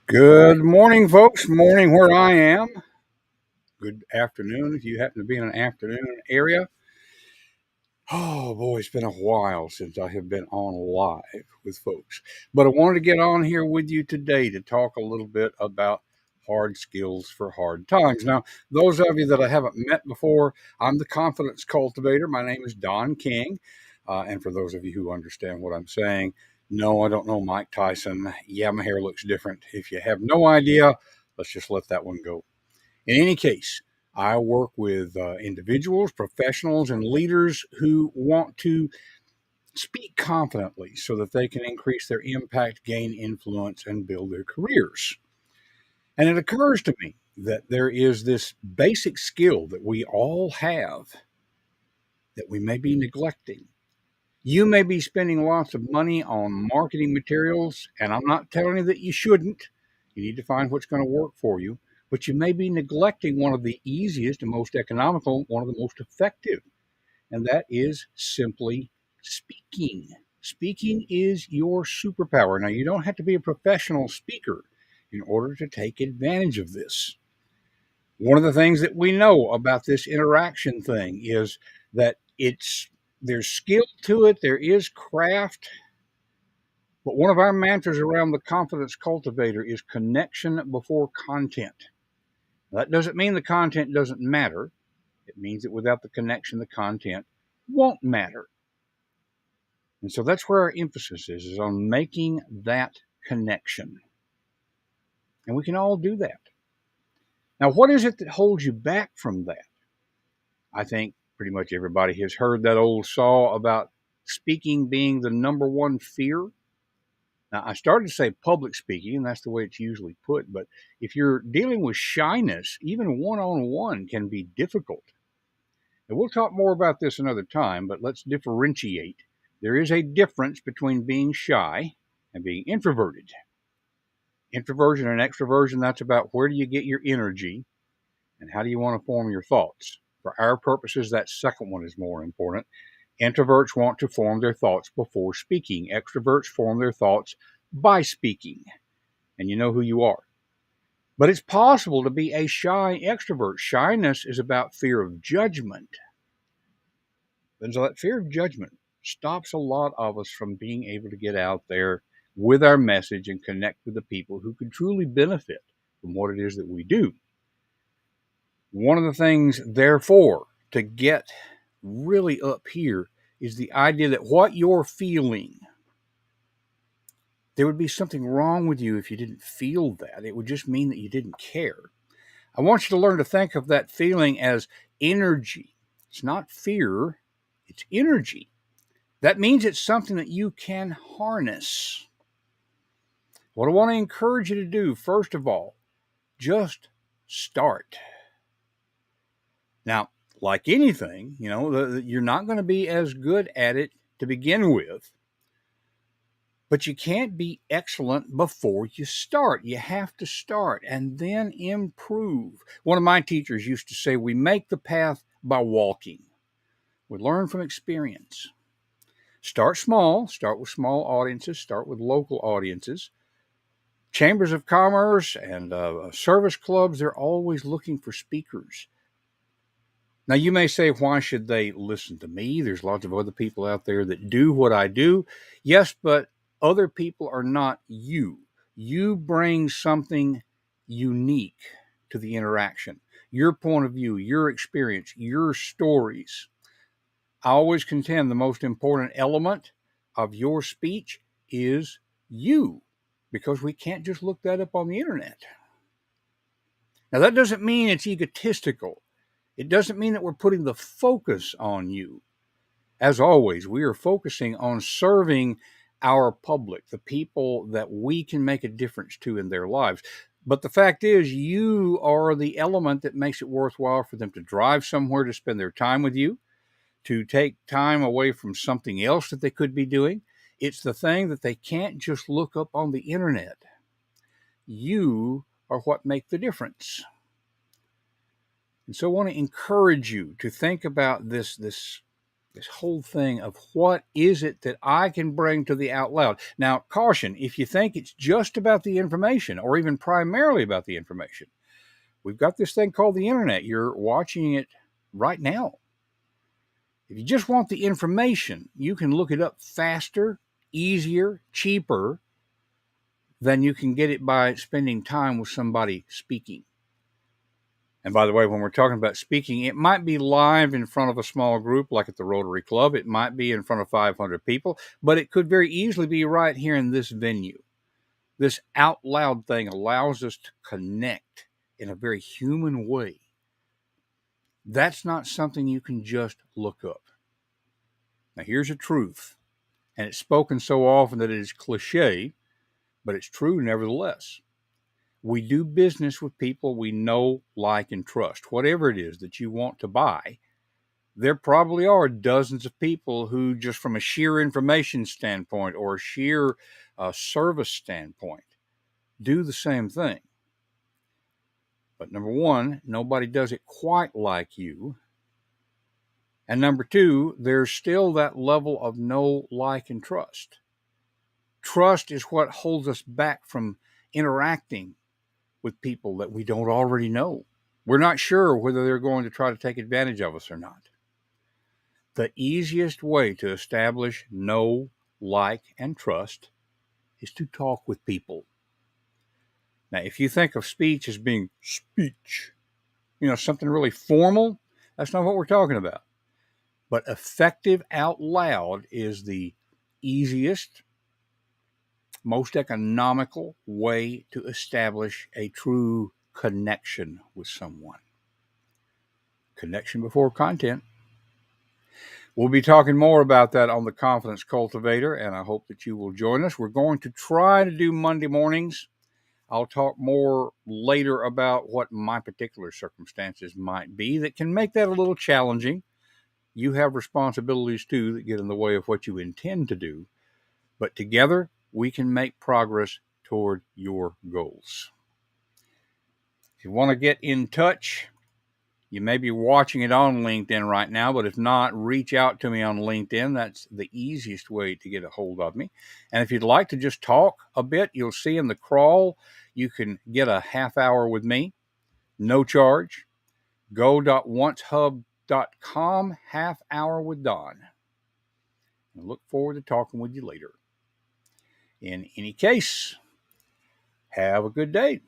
Good morning, folks. Morning where I am. Good afternoon if you happen to be in an afternoon area. Oh boy, it's been a while since I have been on live with folks. But I wanted to get on here with you today to talk a little bit about hard skills for hard times. Now, those of you that I haven't met before, I'm the confidence cultivator. My name is Don King. And for those of you who understand what I'm saying, no, I don't know Mike Tyson. Yeah, my hair looks different. If you have no idea, let's just let that one go. In any case, I work with individuals, professionals, and leaders who want to speak confidently so that they can increase their impact, gain influence, and build their careers. And it occurs to me that there is this basic skill that we all have that we may be neglecting. You may be spending lots of money on marketing materials, and I'm not telling you that you shouldn't. You need to find what's going to work for you. But you may be neglecting one of the easiest and most economical, one of the most effective, and that is simply speaking. Speaking is your superpower. Now, you don't have to be a professional speaker in order to take advantage of this. One of the things that we know about this interaction thing is that there's skill to it, there is craft, but one of our mantras around the confidence cultivator is connection before content. That doesn't mean the content doesn't matter. It means that without the connection, the content won't matter. And so that's where our emphasis is on making that connection. And we can all do that. Now, what is it that holds you back from that? I think pretty much everybody has heard that old saw about speaking being the number one fear. Now, I started to say public speaking, and that's the way it's usually put. But if you're dealing with shyness, even one on one can be difficult. And we'll talk more about this another time, but let's differentiate. There is a difference between being shy and being introverted. Introversion and extroversion, that's about where do you get your energy and how do you want to form your thoughts. For our purposes, that second one is more important. Introverts want to form their thoughts before speaking. Extroverts form their thoughts by speaking. And you know who you are. But it's possible to be a shy extrovert. Shyness is about fear of judgment. And so that fear of judgment stops a lot of us from being able to get out there with our message and connect with the people who could truly benefit from what it is that we do. One of the things, therefore, to get really up here is the idea that what you're feeling, there would be something wrong with you if you didn't feel that. It would just mean that you didn't care. I want you to learn to think of that feeling as energy. It's not fear, it's energy. That means it's something that you can harness. What I want to encourage you to do, first of all, just start. Now, like anything, you're not going to be as good at it to begin with, but you can't be excellent before you start. You have to start and then improve. One of my teachers used to say, we make the path by walking. We learn from experience. Start small, start with small audiences, start with local audiences. Chambers of commerce and service clubs, they're always looking for speakers. Now, you may say, why should they listen to me? There's lots of other people out there that do what I do. Yes, but other people are not you. You bring something unique to the interaction. Your point of view, your experience, your stories. I always contend the most important element of your speech is you, because we can't just look that up on the internet. Now, that doesn't mean it's egotistical. It doesn't mean that we're putting the focus on you. As always, we are focusing on serving our public, the people that we can make a difference to in their lives. But the fact is, you are the element that makes it worthwhile for them to drive somewhere to spend their time with you, to take time away from something else that they could be doing. It's the thing that they can't just look up on the internet. You are what make the difference. And so I want to encourage you to think about this This whole thing of what is it that I can bring to the out loud. Now, caution, if you think it's just about the information or even primarily about the information, we've got this thing called the internet. You're watching it right now. If you just want the information, you can look it up faster, easier, cheaper than you can get it by spending time with somebody speaking. And by the way, when we're talking about speaking, it might be live in front of a small group like at the Rotary Club. It might be in front of 500 people, but it could very easily be right here in this venue. This out loud thing allows us to connect in a very human way. That's not something you can just look up. Now, here's a truth, and it's spoken so often that it is cliche, but it's true nevertheless. We do business with people we know, like, and trust. Whatever it is that you want to buy, there probably are dozens of people who, just from a sheer information standpoint or a sheer service standpoint, do the same thing. But number one, nobody does it quite like you. And number two, there's still that level of know, like, and trust. Trust is what holds us back from interacting with people that we don't already know. We're not sure whether they're going to try to take advantage of us or not. The easiest way to establish know, like, and trust is to talk with people. Now, if you think of speech as being speech, something really formal, that's not what we're talking about. But effective out loud is the easiest, most economical way to establish a true connection with someone. Connection before content. We'll be talking more about that on the Confidence Cultivator, and I hope that you will join us. We're going to try to do Monday mornings. I'll talk more later about what my particular circumstances might be that can make that a little challenging. You have responsibilities, too, that get in the way of what you intend to do. But together, we can make progress toward your goals. If you want to get in touch, you may be watching it on LinkedIn right now, but if not, reach out to me on LinkedIn. That's the easiest way to get a hold of me. And if you'd like to just talk a bit, you'll see in the crawl, you can get a half hour with me, no charge. Go.oncehub.com, half hour with Don. I look forward to talking with you later. In any case, have a good day.